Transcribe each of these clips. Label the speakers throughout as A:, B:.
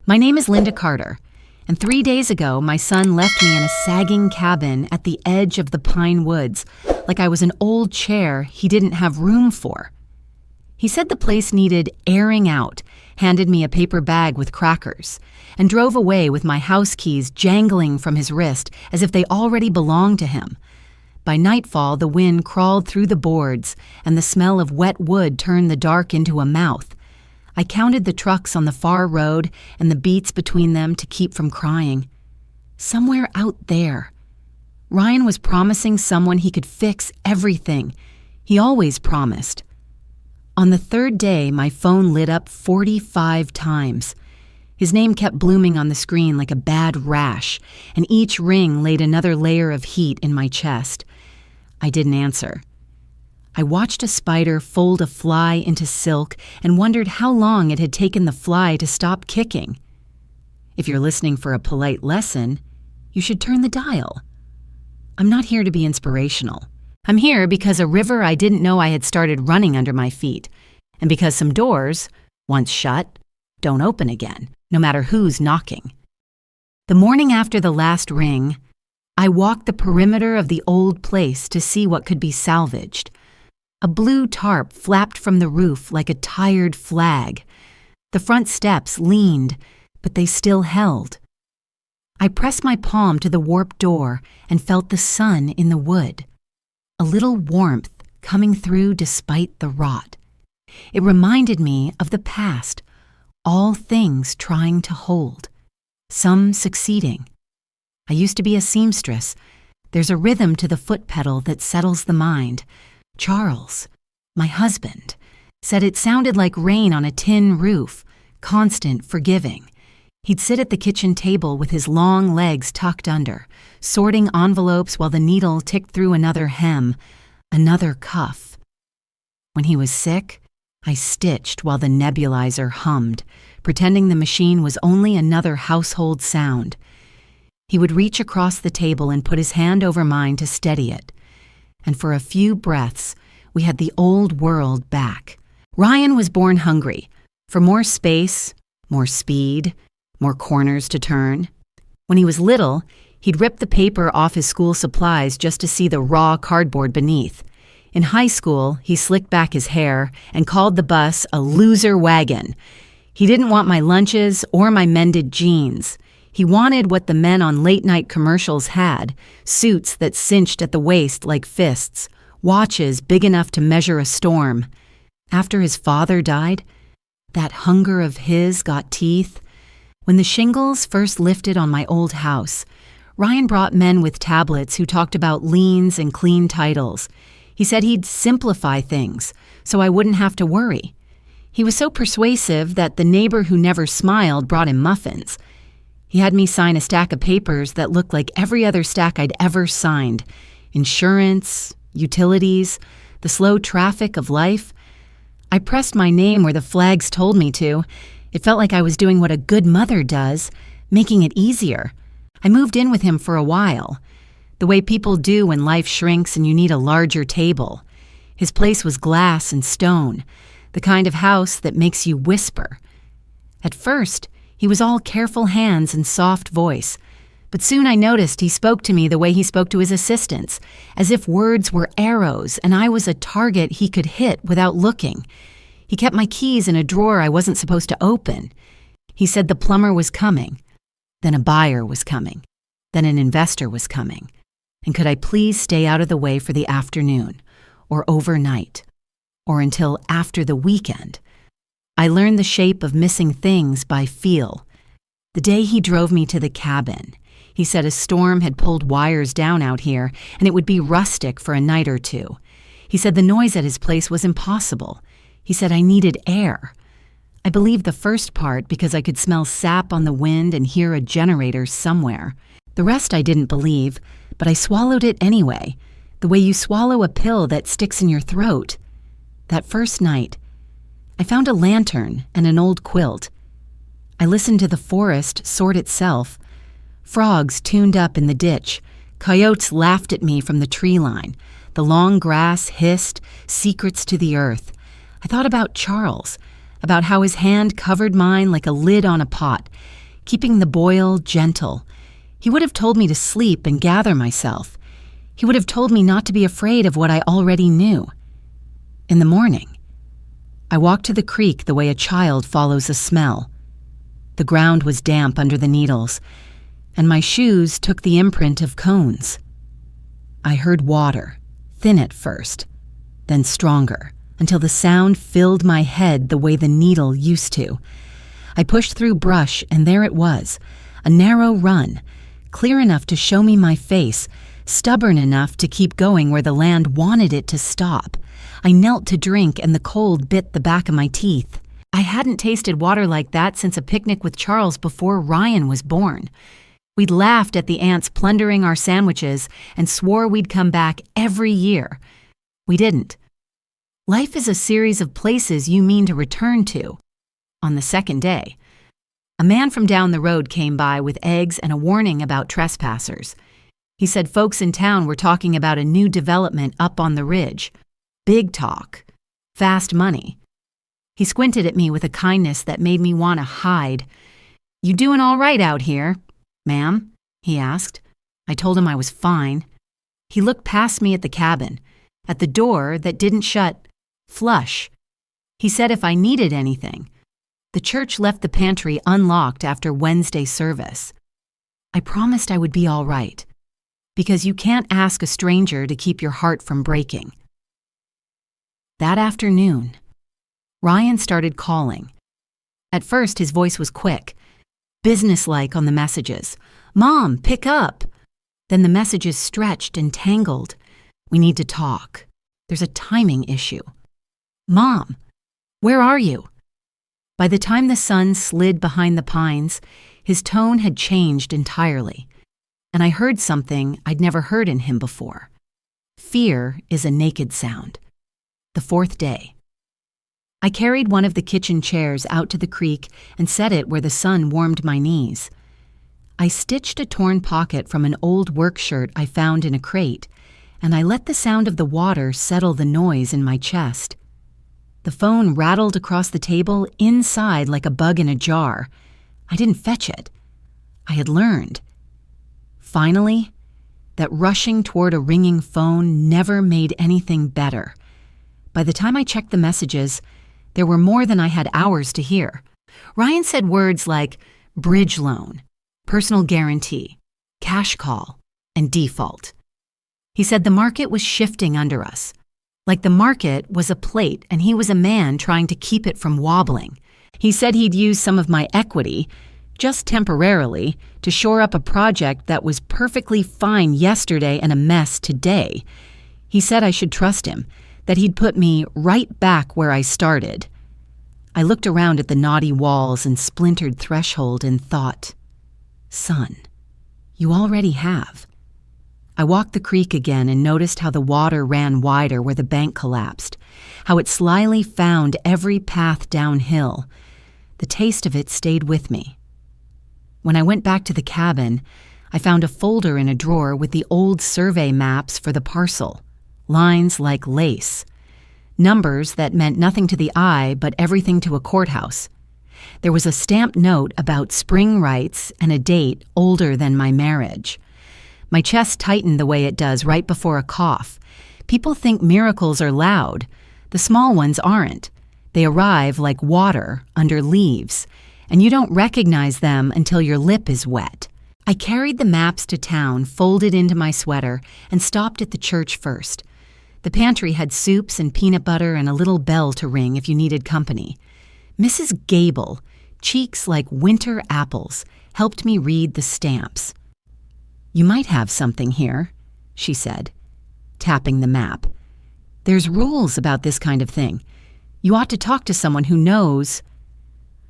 A: My name is Linda Carter, and 3 days ago, my son left me in a sagging cabin at the edge of the pine woods, like I was an old chair he didn't have room for. He said the place needed airing out, handed me a paper bag with crackers, and drove away with my house keys jangling from his wrist as if they already belonged to him. By nightfall, the wind crawled through the boards, and the smell of wet wood turned the dark into a mouth. I counted the trucks on the far road and the beats between them to keep from crying. Somewhere out there. Ryan was promising someone he could fix everything. He always promised. On the third day, my phone lit up 45 times. His name kept blooming on the screen like a bad rash, and each ring laid another layer of heat in my chest. I didn't answer. I watched a spider fold a fly into silk and wondered how long it had taken the fly to stop kicking. If you're listening for a polite lesson, you should turn the dial. I'm not here to be inspirational. I'm here because a river I didn't know I had started running under my feet, and because some doors, once shut, don't open again, no matter who's knocking. The morning after the last ring, I walked the perimeter of the old place to see what could be salvaged. A blue tarp flapped from the roof like a tired flag. The front steps leaned, but they still held. I pressed my palm to the warped door and felt the sun in the wood. A little warmth coming through despite the rot. It reminded me of the past, all things trying to hold, some succeeding. I used to be a seamstress. There's a rhythm to the foot pedal that settles the mind. Charles, my husband, said it sounded like rain on a tin roof, constant forgiving. He'd sit at the kitchen table with his long legs tucked under, sorting envelopes while the needle ticked through another hem, another cuff. When he was sick, I stitched while the nebulizer hummed, pretending the machine was only another household sound. He would reach across the table and put his hand over mine to steady it. And for a few breaths, we had the old world back. Ryan was born hungry, for more space, more speed, more corners to turn. When he was little, he'd rip the paper off his school supplies just to see the raw cardboard beneath. In high school, he slicked back his hair and called the bus a loser wagon. He didn't want my lunches or my mended jeans. He wanted what the men on late-night commercials had, suits that cinched at the waist like fists, watches big enough to measure a storm. After his father died, that hunger of his got teeth. When the shingles first lifted on my old house, Ryan brought men with tablets who talked about liens and clean titles. He said he'd simplify things so I wouldn't have to worry. He was so persuasive that the neighbor who never smiled brought him muffins. He had me sign a stack of papers that looked like every other stack I'd ever signed. Insurance, utilities, the slow traffic of life. I pressed my name where the flags told me to. It felt like I was doing what a good mother does, making it easier. I moved in with him for a while, the way people do when life shrinks and you need a larger table. His place was glass and stone, the kind of house that makes you whisper. At first, he was all careful hands and soft voice, but soon I noticed he spoke to me the way he spoke to his assistants, as if words were arrows and I was a target he could hit without looking. He kept my keys in a drawer I wasn't supposed to open. He said the plumber was coming, then a buyer was coming, then an investor was coming, and could I please stay out of the way for the afternoon, or overnight, or until after the weekend. I learned the shape of missing things by feel. The day he drove me to the cabin, he said a storm had pulled wires down out here and it would be rustic for a night or two. He said the noise at his place was impossible. He said I needed air. I believed the first part because I could smell sap on the wind and hear a generator somewhere. The rest I didn't believe, but I swallowed it anyway, the way you swallow a pill that sticks in your throat. That first night, I found a lantern and an old quilt. I listened to the forest sort itself. Frogs tuned up in the ditch. Coyotes laughed at me from the tree line. The long grass hissed, secrets to the earth. I thought about Charles, about how his hand covered mine like a lid on a pot, keeping the boil gentle. He would have told me to sleep and gather myself. He would have told me not to be afraid of what I already knew. In the morning, I walked to the creek the way a child follows a smell. The ground was damp under the needles, and my shoes took the imprint of cones. I heard water, thin at first, then stronger, until the sound filled my head the way the needle used to. I pushed through brush, and there it was, a narrow run, clear enough to show me my face, stubborn enough to keep going where the land wanted it to stop. I knelt to drink, and the cold bit the back of my teeth. I hadn't tasted water like that since a picnic with Charles before Ryan was born. We'd laughed at the ants plundering our sandwiches and swore we'd come back every year. We didn't. Life is a series of places you mean to return to. On the second day, a man from down the road came by with eggs and a warning about trespassers. He said folks in town were talking about a new development up on the ridge. Big talk. Fast money. He squinted at me with a kindness that made me want to hide. "You doing all right out here, ma'am?" he asked. I told him I was fine. He looked past me at the cabin, at the door that didn't shut flush. He said if I needed anything. The church left the pantry unlocked after Wednesday service. I promised I would be all right, because you can't ask a stranger to keep your heart from breaking. That afternoon, Ryan started calling. At first, his voice was quick, businesslike on the messages. "Mom, pick up." Then the messages stretched and tangled. "We need to talk. There's a timing issue." "Mom, where are you?" By the time the sun slid behind the pines, his tone had changed entirely, and I heard something I'd never heard in him before. Fear is a naked sound. The fourth day. I carried one of the kitchen chairs out to the creek and set it where the sun warmed my knees. I stitched a torn pocket from an old work shirt I found in a crate, and I let the sound of the water settle the noise in my chest. The phone rattled across the table inside like a bug in a jar. I didn't fetch it. I had learned. Finally, that rushing toward a ringing phone never made anything better. By the time I checked the messages, there were more than I had hours to hear. Ryan said words like bridge loan, personal guarantee, cash call, and default. He said the market was shifting under us, like the market was a plate and he was a man trying to keep it from wobbling. He said he'd use some of my equity, just temporarily, to shore up a project that was perfectly fine yesterday and a mess today. He said I should trust him, that he'd put me right back where I started. I looked around at the knotty walls and splintered threshold and thought, "Son, you already have." I walked the creek again and noticed how the water ran wider where the bank collapsed, how it slyly found every path downhill. The taste of it stayed with me. When I went back to the cabin, I found a folder in a drawer with the old survey maps for the parcel. Lines like lace. Numbers that meant nothing to the eye but everything to a courthouse. There was a stamped note about spring rights and a date older than my marriage. My chest tightened the way it does right before a cough. People think miracles are loud. The small ones aren't. They arrive like water under leaves, and you don't recognize them until your lip is wet. I carried the maps to town, folded into my sweater, and stopped at the church first. The pantry had soups and peanut butter and a little bell to ring if you needed company. Mrs. Gable, cheeks like winter apples, helped me read the stamps. "You might have something here," she said, tapping the map. "There's rules about this kind of thing. You ought to talk to someone who knows."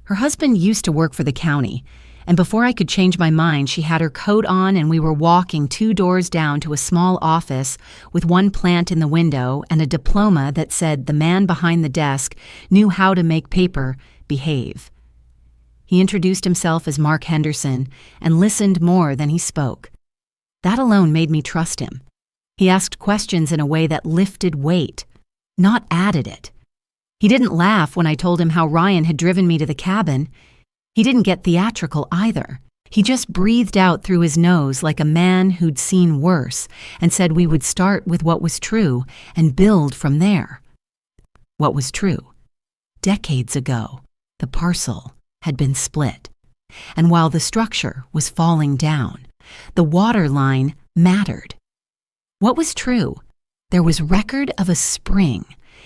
A: Her husband used to work for the county, and before I could change my mind, she had her coat on and we were walking 2 doors down to a small office with one plant in the window and a diploma that said the man behind the desk knew how to make paper behave. He introduced himself as Mark Henderson and listened more than he spoke. That alone made me trust him. He asked questions in a way that lifted weight, not added it. He didn't laugh when I told him how Ryan had driven me to the cabin. He didn't get theatrical either. He just breathed out through his nose like a man who'd seen worse and said we would start with what was true and build from there. What was true? Decades ago, the parcel had been split. And while the structure was falling down, the water line mattered. What was true? There was record of a spring,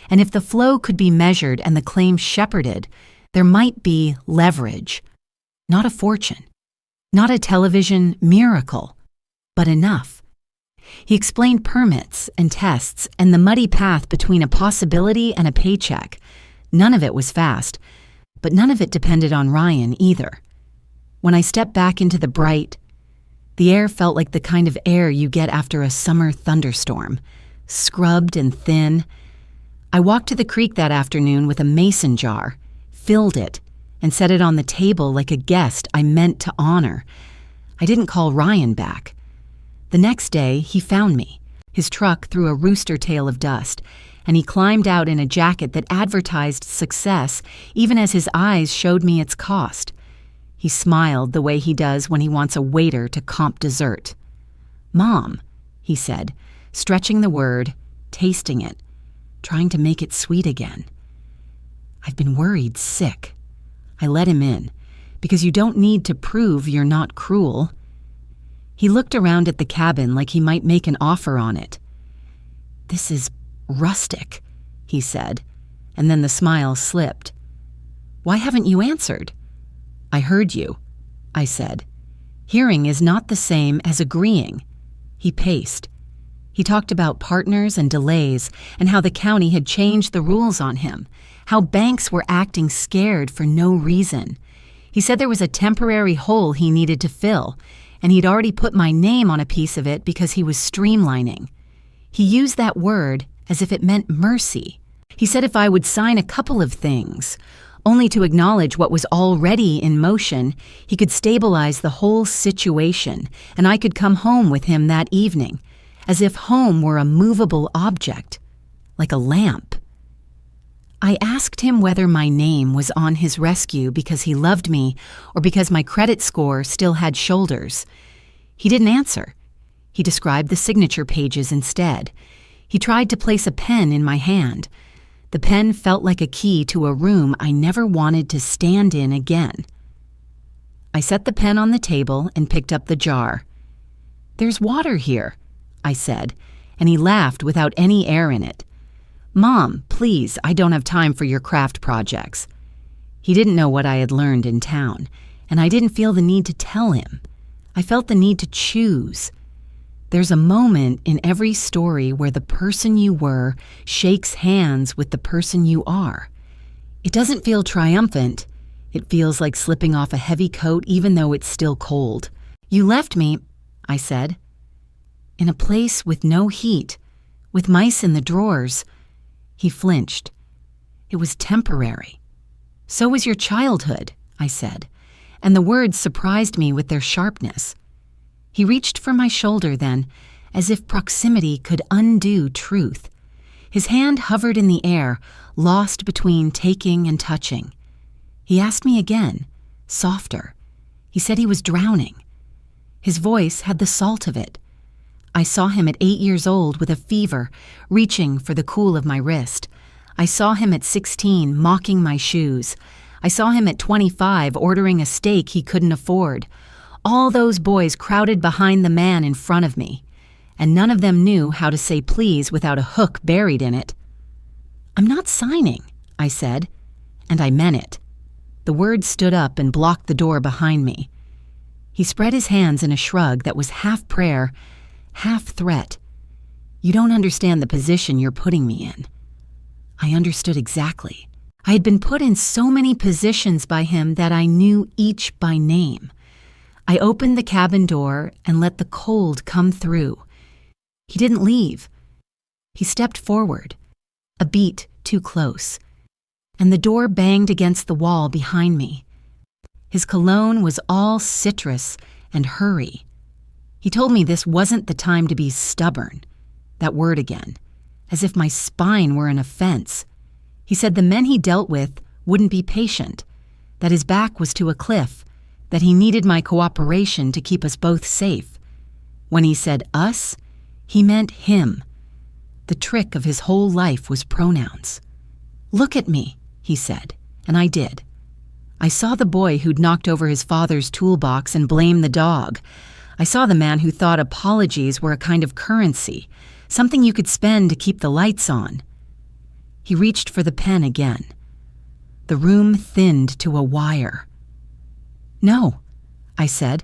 A: and if the flow could be measured and the claim shepherded, there might be leverage. Not a fortune, not a television miracle, but enough. He explained permits and tests and the muddy path between a possibility and a paycheck. None of it was fast, but none of it depended on Ryan either. When I stepped back into the bright, the air felt like the kind of air you get after a summer thunderstorm, scrubbed and thin. I walked to the creek that afternoon with a mason jar, filled it, and set it on the table like a guest I meant to honor. I didn't call Ryan back. The next day, he found me. His truck threw a rooster tail of dust, and he climbed out in a jacket that advertised success even as his eyes showed me its cost. He smiled the way he does when he wants a waiter to comp dessert. "Mom," he said, stretching the word, tasting it, trying to make it sweet again. I've been worried sick. I let him in, because you don't need to prove you're not cruel. He looked around at the cabin like he might make an offer on it. "This is rustic," he said, and then the smile slipped. "Why haven't you answered?" "I heard you," I said. Hearing is not the same as agreeing. He paced. He talked about partners and delays and how the county had changed the rules on him, how banks were acting scared for no reason. He said there was a temporary hole he needed to fill, and he'd already put my name on a piece of it because he was streamlining. He used that word as if it meant mercy. He said if I would sign a couple of things, only to acknowledge what was already in motion, he could stabilize the whole situation, and I could come home with him that evening, as if home were a movable object, like a lamp. I asked him whether my name was on his rescue because he loved me or because my credit score still had shoulders. He didn't answer. He described the signature pages instead. He tried to place a pen in my hand. The pen felt like a key to a room I never wanted to stand in again. I set the pen on the table and picked up the jar. "There's water here," I said, and he laughed without any air in it. "Mom, please, I don't have time for your craft projects." He didn't know what I had learned in town, and I didn't feel the need to tell him. I felt the need to choose. There's a moment in every story where the person you were shakes hands with the person you are. It doesn't feel triumphant. It feels like slipping off a heavy coat even though it's still cold. "You left me," I said, "in a place with no heat, with mice in the drawers." He flinched. "It was temporary." "So was your childhood," I said, and the words surprised me with their sharpness. He reached for my shoulder then, as if proximity could undo truth. His hand hovered in the air, lost between taking and touching. He asked me again, softer. He said he was drowning. His voice had the salt of it. I saw him at 8 years old with a fever, reaching for the cool of my wrist. I saw him at 16 mocking my shoes. I saw him at 25 ordering a steak he couldn't afford. All those boys crowded behind the man in front of me, and none of them knew how to say please without a hook buried in it. "I'm not signing," I said, and I meant it. The word stood up and blocked the door behind me. He spread his hands in a shrug that was half prayer, half threat. "You don't understand the position you're putting me in." I understood exactly. I had been put in so many positions by him that I knew each by name. I opened the cabin door and let the cold come through. He didn't leave. He stepped forward, a beat too close, and the door banged against the wall behind me. His cologne was all citrus and hurry. He told me this wasn't the time to be stubborn. That word again, as if my spine were an offense. He said the men he dealt with wouldn't be patient, that his back was to a cliff, that he needed my cooperation to keep us both safe. When he said us, he meant him. The trick of his whole life was pronouns. "Look at me," he said, and I did. I saw the boy who'd knocked over his father's toolbox and blamed the dog. I saw the man who thought apologies were a kind of currency, something you could spend to keep the lights on. He reached for the pen again. The room thinned to a wire. "No," I said.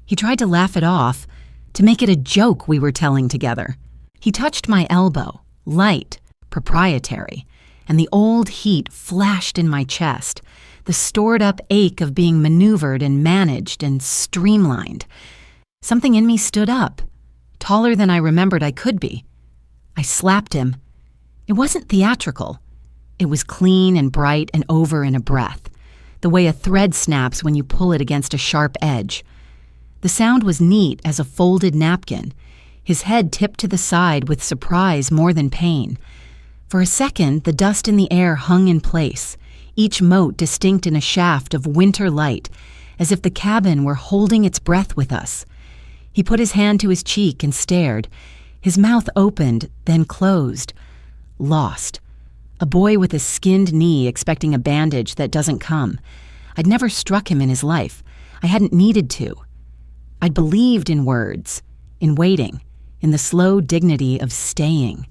A: He tried to laugh it off, to make it a joke we were telling together. He touched my elbow, light, proprietary, and the old heat flashed in my chest, the stored-up ache of being maneuvered and managed and streamlined. Something in me stood up, taller than I remembered I could be. I slapped him. It wasn't theatrical. It was clean and bright and over in a breath, the way a thread snaps when you pull it against a sharp edge. The sound was neat as a folded napkin, his head tipped to the side with surprise more than pain. For a second, the dust in the air hung in place, each mote distinct in a shaft of winter light, as if the cabin were holding its breath with us. He put his hand to his cheek and stared. His mouth opened, then closed. Lost. A boy with a skinned knee expecting a bandage that doesn't come. I'd never struck him in his life. I hadn't needed to. I'd believed in words, in waiting, in the slow dignity of staying.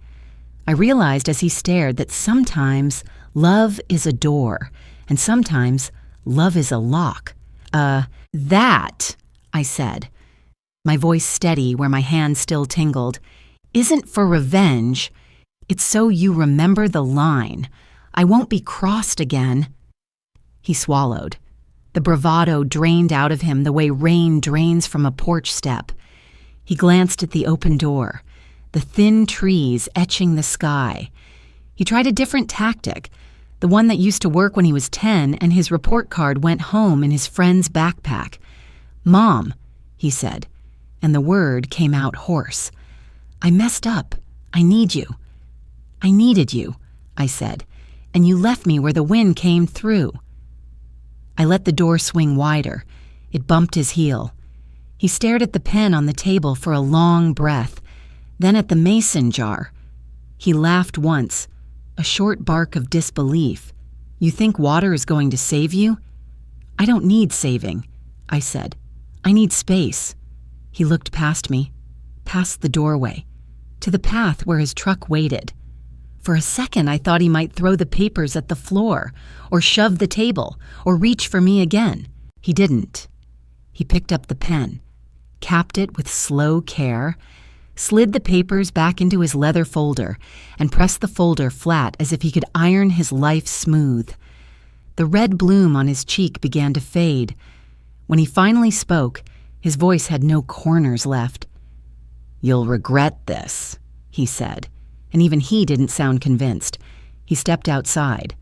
A: I realized as he stared that sometimes love is a door, and sometimes love is a lock. That, I said, my voice steady where my hand still tingled, isn't for revenge. It's so you remember the line. I won't be crossed again. He swallowed. The bravado drained out of him the way rain drains from a porch step. He glanced at the open door, the thin trees etching the sky. He tried a different tactic, the one that used to work when he was 10 and his report card went home in his friend's backpack. "Mom," he said, and the word came out hoarse. "I messed up. I need you." "I needed you," I said, "and you left me where the wind came through." I let the door swing wider. It bumped his heel. He stared at the pen on the table for a long breath, then at the mason jar. He laughed once, a short bark of disbelief. "You think water is going to save you?" "I don't need saving," I said. "I need space." He looked past me, past the doorway, to the path where his truck waited. For a second, I thought he might throw the papers at the floor, or shove the table, or reach for me again. He didn't. He picked up the pen, capped it with slow care, slid the papers back into his leather folder, and pressed the folder flat as if he could iron his life smooth. The red bloom on his cheek began to fade. When he finally spoke, his voice had no corners left. "You'll regret this," he said, and even he didn't sound convinced. He stepped outside.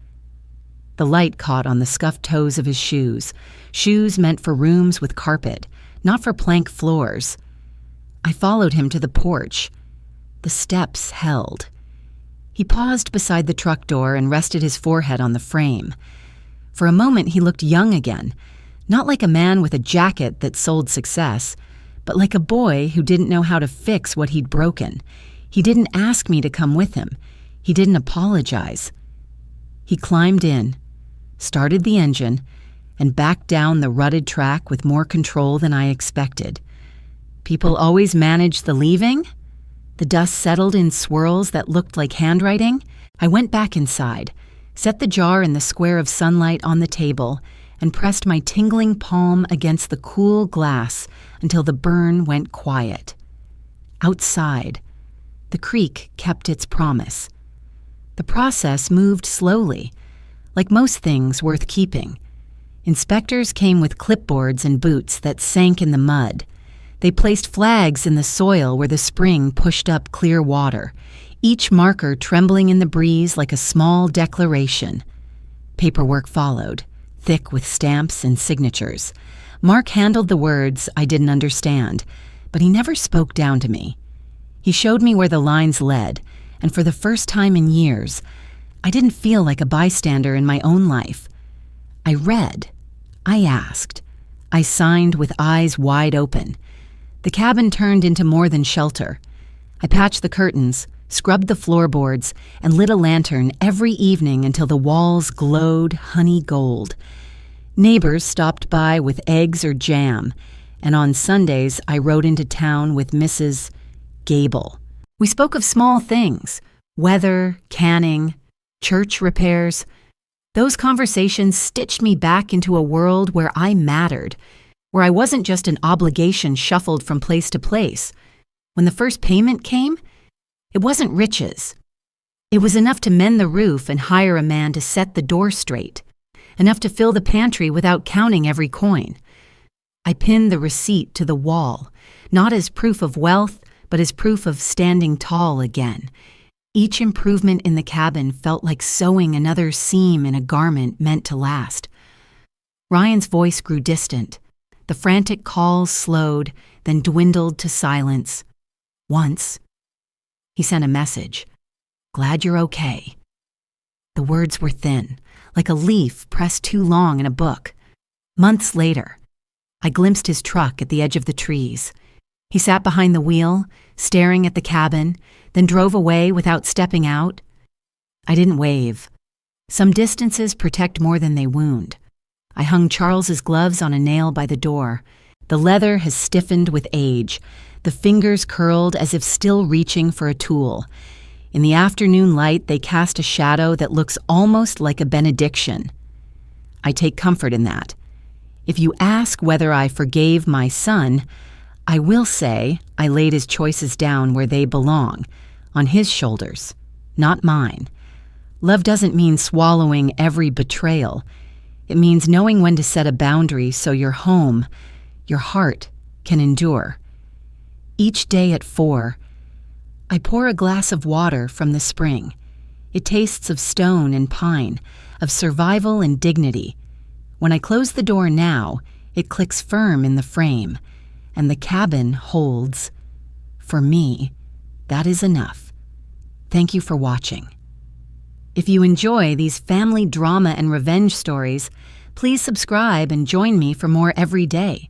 A: The light caught on the scuffed toes of his shoes, shoes meant for rooms with carpet, not for plank floors. I followed him to the porch. The steps held. He paused beside the truck door and rested his forehead on the frame. For a moment he looked young again, not like a man with a jacket that sold success, but like a boy who didn't know how to fix what he'd broken. He didn't ask me to come with him. He didn't apologize. He climbed in, started the engine, and backed down the rutted track with more control than I expected. People always manage the leaving? The dust settled in swirls that looked like handwriting. I went back inside, set the jar in the square of sunlight on the table, and pressed my tingling palm against the cool glass until the burn went quiet. Outside, the creek kept its promise. The process moved slowly, like most things worth keeping. Inspectors came with clipboards and boots that sank in the mud. They placed flags in the soil where the spring pushed up clear water, each marker trembling in the breeze like a small declaration. Paperwork followed, thick with stamps and signatures. Mark handled the words I didn't understand, but he never spoke down to me. He showed me where the lines led, and for the first time in years, I didn't feel like a bystander in my own life. I read. I asked. I signed with eyes wide open. The cabin turned into more than shelter. I patched the curtains, scrubbed the floorboards, and lit a lantern every evening until the walls glowed honey gold. Neighbors stopped by with eggs or jam, and on Sundays I rode into town with Mrs. Gable. We spoke of small things: weather, canning, church repairs. Those conversations stitched me back into a world where I mattered, where I wasn't just an obligation shuffled from place to place. When the first payment came, it wasn't riches. It was enough to mend the roof and hire a man to set the door straight, enough to fill the pantry without counting every coin. I pinned the receipt to the wall, not as proof of wealth, but as proof of standing tall again. Each improvement in the cabin felt like sewing another seam in a garment meant to last. Ryan's voice grew distant. The frantic calls slowed, then dwindled to silence. Once, he sent a message. "Glad you're okay." The words were thin, like a leaf pressed too long in a book. Months later, I glimpsed his truck at the edge of the trees. He sat behind the wheel, staring at the cabin, then drove away without stepping out. I didn't wave. Some distances protect more than they wound. I hung Charles's gloves on a nail by the door. The leather has stiffened with age, the fingers curled as if still reaching for a tool. In the afternoon light, they cast a shadow that looks almost like a benediction. I take comfort in that. If you ask whether I forgave my son, I will say I laid his choices down where they belong, on his shoulders, not mine. Love doesn't mean swallowing every betrayal. It means knowing when to set a boundary so your home, your heart, can endure. Each day at 4, I pour a glass of water from the spring. It tastes of stone and pine, of survival and dignity. When I close the door now, it clicks firm in the frame, and the cabin holds. For me, that is enough. Thank you for watching. If you enjoy these family drama and revenge stories, please subscribe and join me for more every day.